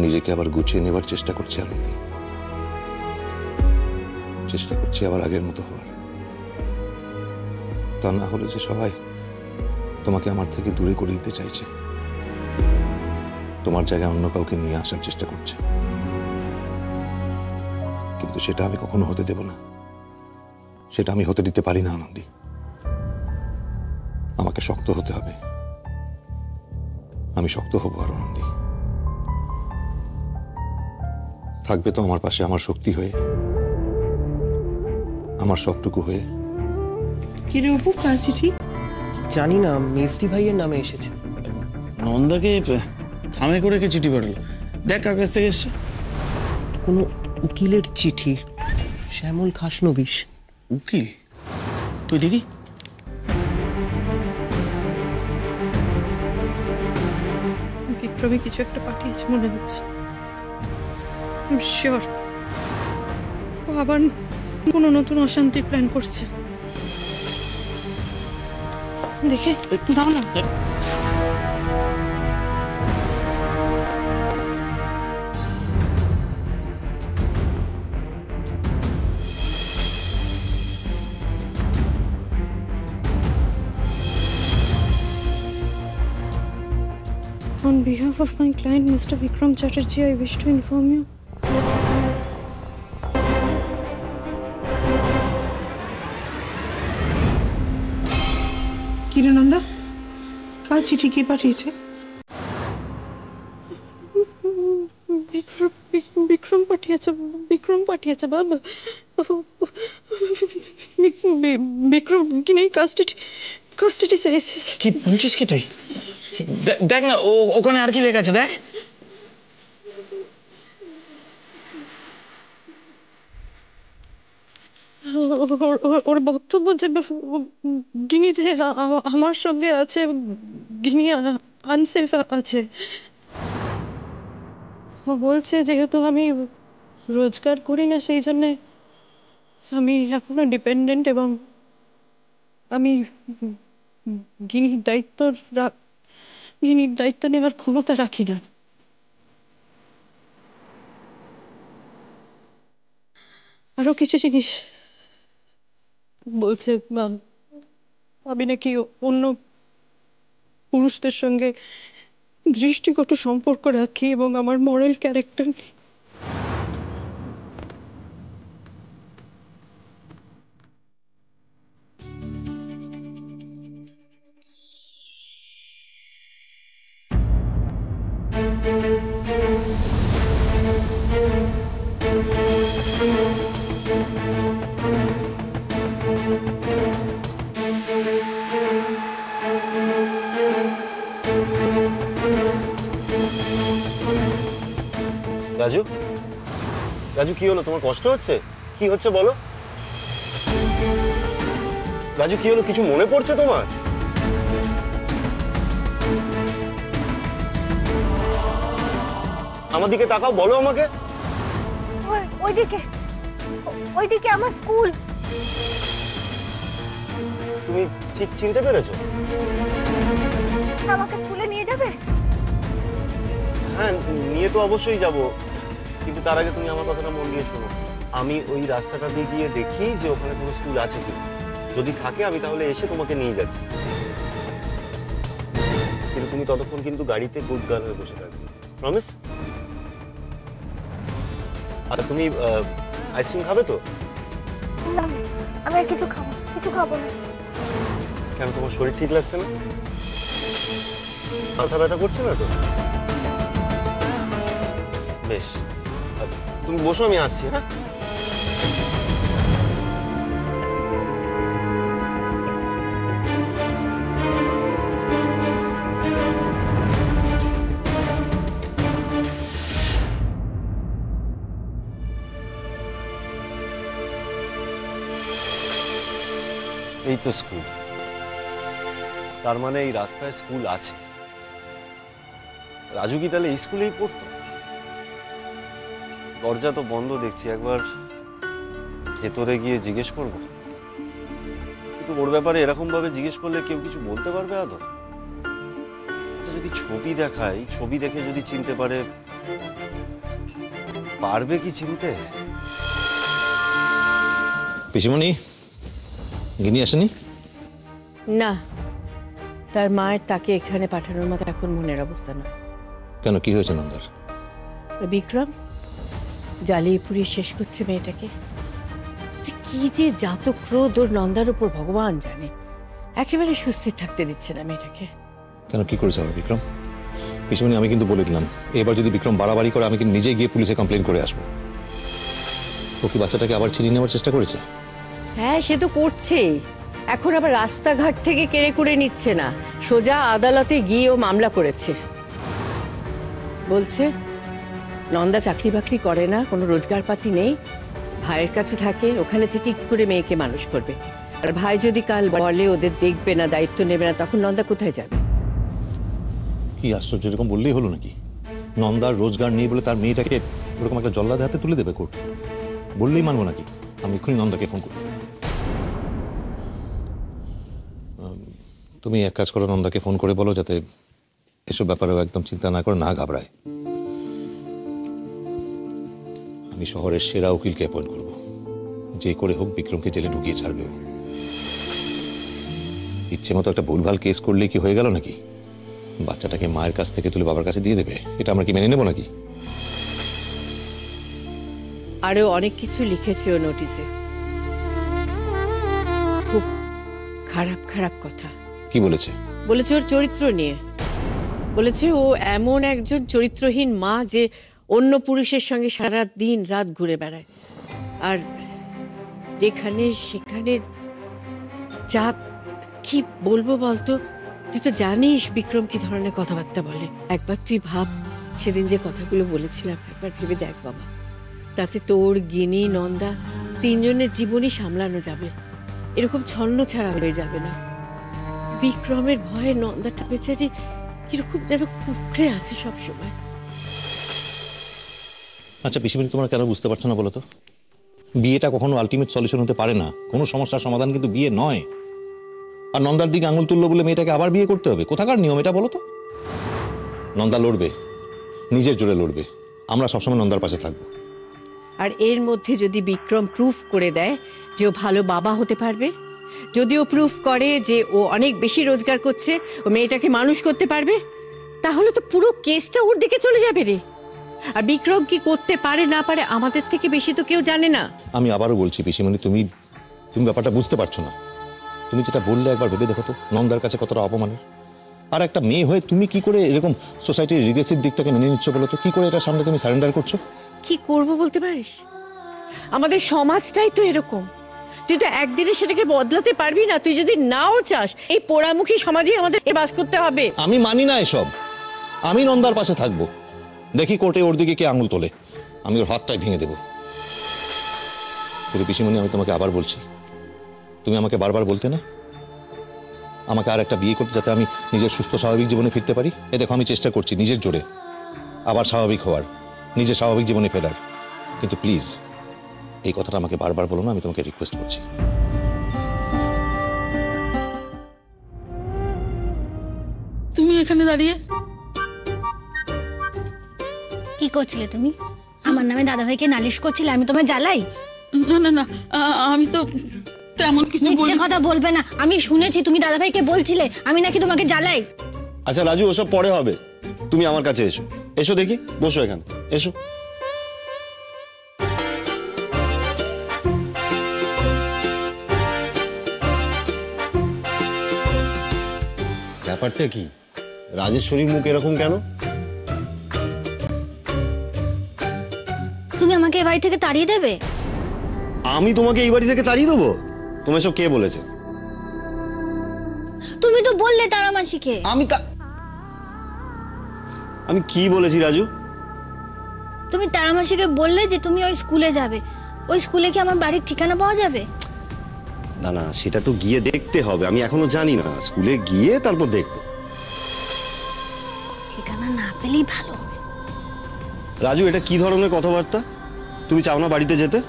নিজেকে আবার গুছিয়ে নেবার চেষ্টা করছি আনন্দী। চেষ্টা করছি আবার আগের মতো হওয়ার। তা না হলে যে সবাই তোমাকে আমার থেকে দূরে করে দিতে চাইছে, তোমার জায়গায় অন্য কাউকে নিয়ে আসার চেষ্টা করছে। কিন্তু সেটা আমি কখনো হতে দেব না, সেটা আমি হতে দিতে পারি না আনন্দী। আমাকে শক্ত হতে হবে, আমি শক্ত হব আর আনন্দী। থাকবে তো আমার পাশে, আমার শক্তি হয়ে, আমার সবটুকু হয়ে। কিরে অপু, কার চিঠি? জানি না, মেজদি ভাইয়ের নামে এসেছে। নন্দাকে খামে করে কে চিঠি পাঠালো? দেখ কার কাছ থেকে এসছে। কোনো উকিলের চিঠি, শ্যামল খাসনবিশ। উকিল? তুই দেখি। বিক্রমে কিছু একটা পাঠিয়েছে মনে হচ্ছে। শিওর ও আবার কোনো নতুন অশান্তির প্ল্যান করছে। দেখে দাও না। On behalf of my client, Mr. Vikram Chatterjee, I wish to inform you. কিরণন্দা, কার চিঠি কে পাঠিয়েছে? বিক্রম পাঠিয়েছে। বিক্রম পাঠিয়েছে বাবা। বিক্রম কি নেই কাস্টাডি চাইছে। কি বলছিস কি তুই? দেখ না ওখানে আর কি লেখা আছে, দেখ। ওর বক্তব্য যে গিনি যে আমার সঙ্গে আছে, গিনি আনসেফ আছে। ও বলছে যেহেতু আমি রোজগার করি না, সেই জন্যে আমি এখনো ডিপেন্ডেন্ট এবং আমি গিনির দায়িত্ব নেওয়ার ক্ষমতা রাখি না। আরো কিছু জিনিস বলছে, আমি নাকি অন্য পুরুষদের সঙ্গে দৃষ্টিগত সম্পর্ক রাখি এবং আমার মরাল ক্যারেক্টার নেই। রাজু, রাজু কি হলো? তোমার কষ্ট হচ্ছে? কি হচ্ছে বলো? রাজু কি হলো? কিছু মনে পড়ছে তোমার? আমার দিকে তাকাও, বলো আমাকে। ওইদিকে আমার স্কুল। তুমি ঠিক চিনতে পেরেছো? আমাকে স্কুলে নিয়ে যাবে? হ্যাঁ, নিয়ে তো অবশ্যই যাব, কিন্তু তার আগে তুমি আমার কথাটা মন দিয়ে শোনো। আমি ওই রাস্তাটা দিয়ে গিয়ে দেখি যে ওখানে কোনো স্কুল আছে কি। যদি থাকে আমি তাহলে এসে তোমাকে নিয়ে যাচ্ছি, কিন্তু তুমি ততক্ষণ কিন্তু গাড়িতে গুড গার্ল হয়ে বসে থাকবে, প্রমিস? আর তুমি আইসক্রিম খাবে তো? না, আমি আর কিছু খাবো না। কেন, তোমার শরীর ঠিক লাগছে না? মাথা ব্যথা করছে না তো? বেশ, তুমি বসো, আমি আসছি। হ্যাঁ, এই তো স্কুল। তার মানে এই রাস্তায় স্কুল আছে। রাজু কি তাহলে এই স্কুলেই পড়তো? দরজা তো বন্ধ দেখছি, একবার ভেতরে গিয়ে জিজ্ঞেস করব। কিন্তু ওর ব্যাপারে এরকম ভাবে জিজ্ঞেস করলে কেউ কিছু বলতে পারবে আদৌ? আচ্ছা, যদি ছবি দেখাই, ছবি দেখে যদি চিনতে পারে পারবে কি চিনতে? পিসিমণি গিনি আসেনি? না, তার মায়ের তাকে এখানে পাঠানোর মতো এখন মনের অবস্থা না। কেন, কি হয়েছে নন্দার? বিক্রম জ্বালিয়ে পুড়িয়ে শেষ করছে মেয়েটাকে। যে কি যে জাত ক্রোধ ওর নন্দার উপর ভগবান জানে। একেবারে সুস্থির থাকতে দিচ্ছে না মেয়েটাকে। কেন, কি করেছে আবার বিক্রম? পিসিমণি আমি কিন্তু বলে দিলাম, এবার যদি বিক্রম বাড়াবাড়ি করে আমি কিন্তু নিজে গিয়ে পুলিশে কমপ্লেন করে আসবো। ও কি বাচ্চাটাকে আবার ছিনিয়ে নেওয়ার চেষ্টা করেছে? হ্যাঁ, সে তো করছেই। এখন আবার রাস্তাঘাট থেকে কেড়ে কুড়ে নিচ্ছে না, সোজা আদালতে গিয়েও মামলা করেছে। বলছে নন্দা চাকরি বাকরি করে না, কোনো রোজগার পাতি নেই, ভাইয়ের কাছে থাকে, ওখানে থেকে কি করে মেয়েকে মানুষ করবে। আর ভাই যদি কাল বলে ওদের দেখবে না, দায়িত্ব নেবে না, তখন নন্দা কোথায় যাবে? কি আশ্চর্য, এরকম বললেই হলো নাকি? নন্দার রোজগার নেই বলে তার মেয়েটাকে ওরকম একটা জল্লাদের হাতে তুলে দেবে কোর্ট? বললেই মানবো নাকি? আমি এক্ষুনি নন্দাকে ফোন করি। তুমি এক কাজ করো, নন্দাকে ফোন করে বলো যাতে এসব ব্যাপারেও একদম চিন্তা না করে, না ঘাবড়ায়। আমি শহরের সেরা উকিলকে অ্যাপয়েন্ট করবো, যে করে হোক বিক্রমকে জেলে ঢুকিয়ে ছাড়বে। ইচ্ছে মতো একটা ভুলভাল কেস করলে কি হয়ে গেল নাকি? বাচ্চাটাকে মায়ের কাছ থেকে তুলে বাবার কাছে দিয়ে দেবে, এটা আমরা কি মেনে নেবো নাকি? আরো অনেক কিছু লিখেছে ও নোটিশে, খুব খারাপ খারাপ কথা। কি বলেছে? বলেছে ওর চরিত্র নিয়ে। বলেছে ও এমন একজন চরিত্রহীন মা যে অন্য পুরুষের সঙ্গে সারা দিন রাত ঘুরে বেড়ায়, আর যেখানে সেখানে যা কি বলবো বলতো। তুই তো জানিস বিক্রম কি ধরনের কথাবার্তা বলে। একবার তুই ভাব, সেদিন যে কথাগুলো বলেছিলাম, একবার ভেবে দেখ বাবা। তাতে তোর, গিনি, নন্দা তিনজনের জীবনই সামলানো যাবে, এরকম ছন্ন ছাড়া হয়ে যাবে না। বিক্রমের ভয়ে নন্দাটা বেচারি কিরকম যেন কুকড়ে আছে সব সময়। আচ্ছা পিসিমণি, তোমরা কেন বুঝতে পারছো না বলো তো? বিয়েটা কখনো আলটিমেট সলিউশন হতে পারে না। কোনো সমস্যার সমাধান কিন্তু বিয়ে নয়। আর নন্দার দিকে আঙুল তুললো বলে মেয়েটাকে আবার বিয়ে করতে হবে? কোথাকার নিয়ম এটা বলো তো? নন্দা লড়বে, নিজের জোরে লড়বে, আমরা সবসময় নন্দার পাশে থাকবো। আর এর মধ্যে যদি বিক্রম প্রুফ করে দেয় যে ও ভালো বাবা হতে পারবে, যদি ও প্রুফ করে যে ও অনেক বেশি রোজগার করছে, ও মেয়েটাকে মানুষ করতে পারবে, তাহলে তো পুরো কেসটা ওর দিকে চলে যাবে রে। আর বিক্রম কি করতে পারে না পারে আমাদের থেকে বেশি তো কেউ জানে না। আমি আবারও বলছি পিসিমণি, তুমি ব্যাপারটা বুঝতে পারছো না। তুমি যেটা বললে একবার ভেবে দেখো তো, নন্দার কাছে কতটা অপমানের। আর একটা মেয়ে হয়ে তুমি কি করে এরকম সোসাইটির রিগ্রেসিভ দিকটাকে মেনে নিচ্ছ বলো তো? কি করে এটা সামনে তুমি সারেন্ডার করছো? কি করব বলতে পারিস? আমাদের সমাজটাই তো এরকম। তুই তো একদিনে সেটাকে বদলাতে পারবি না। তুই যদি নাও চাস, এই পোড়ামুখী সমাজেই আমাদের বাস করতে হবে। আমি মানি না এসব। আমি নন্দার পাশে থাকবো, দেখি কোর্টে ওর দিকে কে আঙুল তোলে, আমি ওর হাতটাই ভেঙে দেবো। পিসিমণি, আমি তোমাকে আবার বলছি, তুমি আমাকে বারবার বলতে না আমাকে আর একটা বিয়ে করতে, যাতে আমি নিজের সুস্থ স্বাভাবিক জীবনে ফিরতে পারি। এ দেখো, আমি চেষ্টা করছি নিজের জোরে আবার স্বাভাবিক হওয়ার, নিজের স্বাভাবিক জীবনে ফেরার। কিন্তু প্লিজ এই কথাটা আমাকে বারবার বলো না, আমি তোমাকে রিকোয়েস্ট করছি। তুমি এখানে দাঁড়িয়ে কি করছিলে তুমি? আমার নামে দাদাভাইকে নালিশ করছিলে, আমি তোমায় জ্বালাই? না না না, আমি তো তেমন কিছু বলি। মিথ্যে কথা বলবে না। আমি শুনেছি তুমি দাদাভাইকে বলছিলে আমি নাকি তোমাকে জ্বালাই। আচ্ছা রাজু, ওসব পরে হবে, তুমি আমার কাছে এসো। এসো দেখি, বসো এখানে, এসো। ব্যাপারটা কি? রাজেশ্বরীর মুখ এরকম কেন? তুমি আমাকে এ বাড়ি থেকে তাড়িয়ে দেবে? আমি তোমাকে এই বাড়ি থেকে তাড়িয়ে দেবো? তোমার সব কে বলেছে? তুমি তো বললে তারা মাসিকে। আমি কি বলেছি রাজু? তুমি তারা মাসিকে বললে যে তুমি ওই স্কুলে যাবে। ওই স্কুলে কি আমার বাড়ির ঠিকানা পাওয়া যাবে? না না, সেটা তো গিয়ে দেখতে হবে, আমি এখনো জানি না। স্কুলে গিয়ে তারপর দেখবো। ঠিকানা না পেলেই ভালো হবে। রাজু, এটা কি ধরনের কথাবার্তা? তুমি চাও না বাড়িতে যেতে?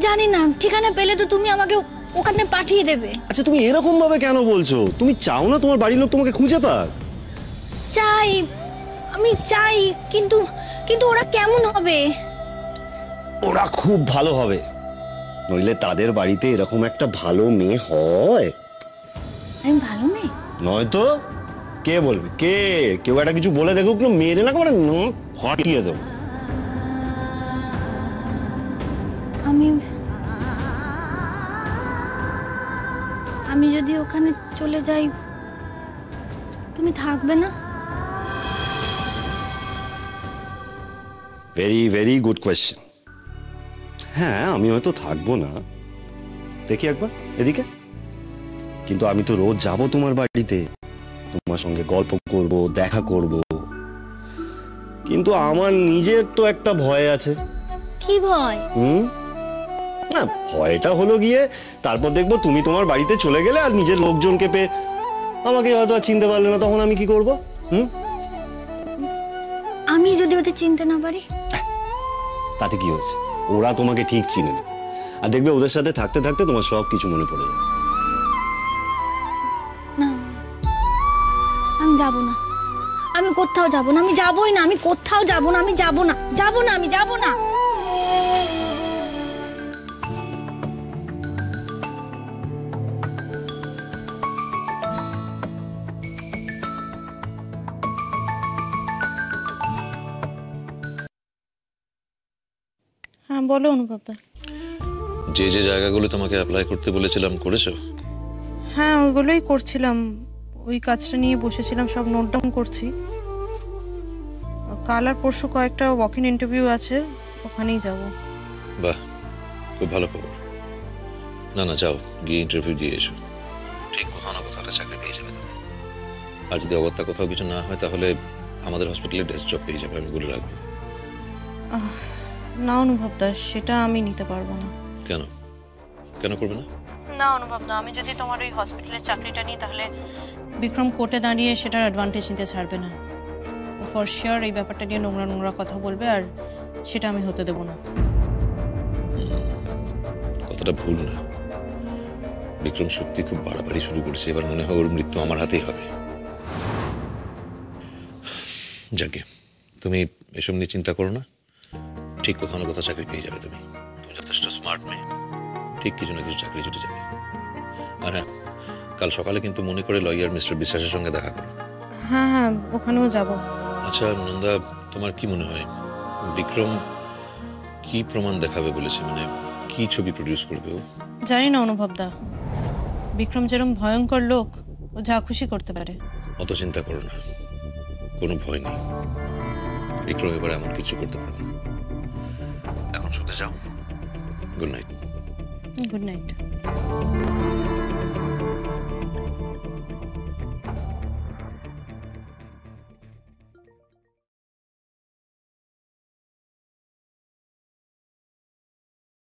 জানি না, ঠিকানা পেলে তো তুমি আমাকে ওখানে পাঠিয়ে দেবে। আচ্ছা তুমি এরকম ভাবে কেন বলছো? তুমি চাও না তোমার বাড়ির লোক তোমাকে খুঁজে পাক? চাই, আমি চাই, কিন্তু কিন্তু ওরা কেমন হবে? ওরা খুব ভালো হবে, নইলে তাদের বাড়িতে এরকম একটা ভালো মেয়ে হয়? আমি ভালো মেয়ে? নয়তো কে বলবে? কে কেউ একটা কিছু বলে দেখুক না, মেরে না করে ফাটিয়ে দেবো। আমি আমি যদি ওখানে চলে যাই, তুমি থাকবে না? Very very good question. হ্যাঁ, আমি হয়তো থাকবো না, দেখি একবার এদিকে। কিন্তু আমি তো রোজ যাব তোমার বাড়িতে, তোমার সঙ্গে গল্প করব, দেখা করব। কিন্তু আমার নিজের তো একটা ভয় আছে। কি ভয়? না, ভয়টা হলো গিয়ে তারপর দেখবো তুমি তোমার বাড়িতে চলে গেলে আর নিজের লোকজনকে পেয়ে আমাকে হয়তো আর চিনতে পারলে না, তখন আমি কি করব? আমি যদি ওদের চিনতে না পারি? তাতে কি হয়েছে? ওরা তোমাকে ঠিক চিনে নেবে, আর দেখবে ওদের সাথে থাকতে থাকতে তোমার সব কিছু মনে পড়ে যাবে। না, আমি যাব না। আমি কোথাও যাব না, আমি যাবই না। আমি কোথাও যাব না, আমি যাব না, যাব না, আমি যাব না। হ্যাঁ বলো অনুভবদা। যে যে জায়গাগুলো তোমাকে অ্যাপ্লাই করতে বলেছিলাম করেছো? হ্যাঁ ওইগুলোই করছিলাম, ওই কাজটা নিয়ে বসেছিলাম, সব নোট ডাউন করছি। কাল আর পরশু কয়েকটা ওয়াক ইন ইন্টারভিউ আছে, ওখানেই যাব। বাহ, খুব ভালো খবর। না না, যাও গিয়ে ইন্টারভিউ দিয়ে এসো, ঠিক কোথাও না কোথাও একটা চাকরি পেয়ে যাবে তুমি। আর যদি অগত্যা কোথাও কিছু না হয় তাহলে আমাদের হসপিটালে ডেস্ক জব পেয়ে যাবে, আমি বলে রাখবো। না অনুভবদা, সেটা আমি নিতে পারবো না। কেন কেন করবে না? না অনুভবদা, আমি যদি তোমার ওই হসপিটালের চাকরিটা নিই তাহলে বিক্রম কোর্টে দাঁড়িয়ে সেটার অ্যাডভান্টেজ নিতে ছাড়বে না। ও ফর শিওর এই ব্যাপারটা নিয়ে নোংরা নোংরা কথা বলবে, আর সেটা আমি হতে দেবো না। কথাটা ভুল না। বিক্রম সত্যি খুব বাড়াবাড়ি শুরু করেছে, এবার মনে হয় ওর মৃত্যু আমার হাতেই হবে। যাকে তুমি এসব নিয়ে চিন্তা করো না, ঠিক কোথাও না কোথাও চাকরি পেয়ে যাবে তুমি। তুমি যথেষ্ট স্মার্ট মেয়ে, ঠিক কিছু না কিছু চাকরি জুটে যাবে। আর হ্যাঁ, কাল সকালে কিন্তু মনে করে লয়ার মিস্টার বিশ্বাসের সঙ্গে দেখা করো। হ্যাঁ হ্যাঁ, ওখানেও যাব। আচ্ছা নন্দা, তোমার কি মনে হয় বিক্রম কি প্রমাণ দেখাবে বলেছে? মানে কি ছবি প্রডিউস করবে ও? জানি না অনুভবদা, বিক্রম যেরকম ভয়ঙ্কর লোক, ও যা খুশি করতে পারে। অত চিন্তা করো না, কোনো ভয় নেই। বিক্রম এবার এমন কিছু করতে পারবে না। এখন শুতে যাও। Good night. Good night.